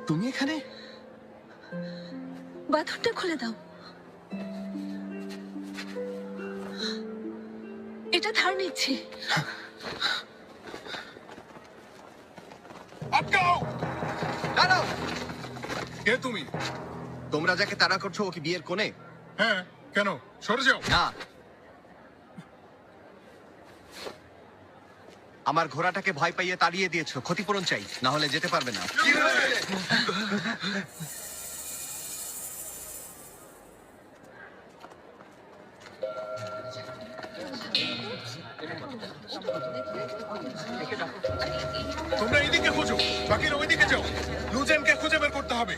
তুমি এখানে? বাথরুমটা খুলে দাও। এটা ধার নিচ্ছি। আটকাও! দাঁড়াও! কে তুমি? তোমরা যাকে তাড়া করছো ও কি বিয়ের কোণে? হ্যাঁ, কেন? সরে যাও। না, আমার ঘোড়াটাকে ভয় পাইয়ে তাড়িয়ে দিয়েছো। ক্ষতিপূরণ চাই, না হলে যেতে পারবে না। তোমরা এইদিকে খোঁজো, বাকিরা ওইদিকে যাও। লুজেনকে খুঁজে বের করতে হবে।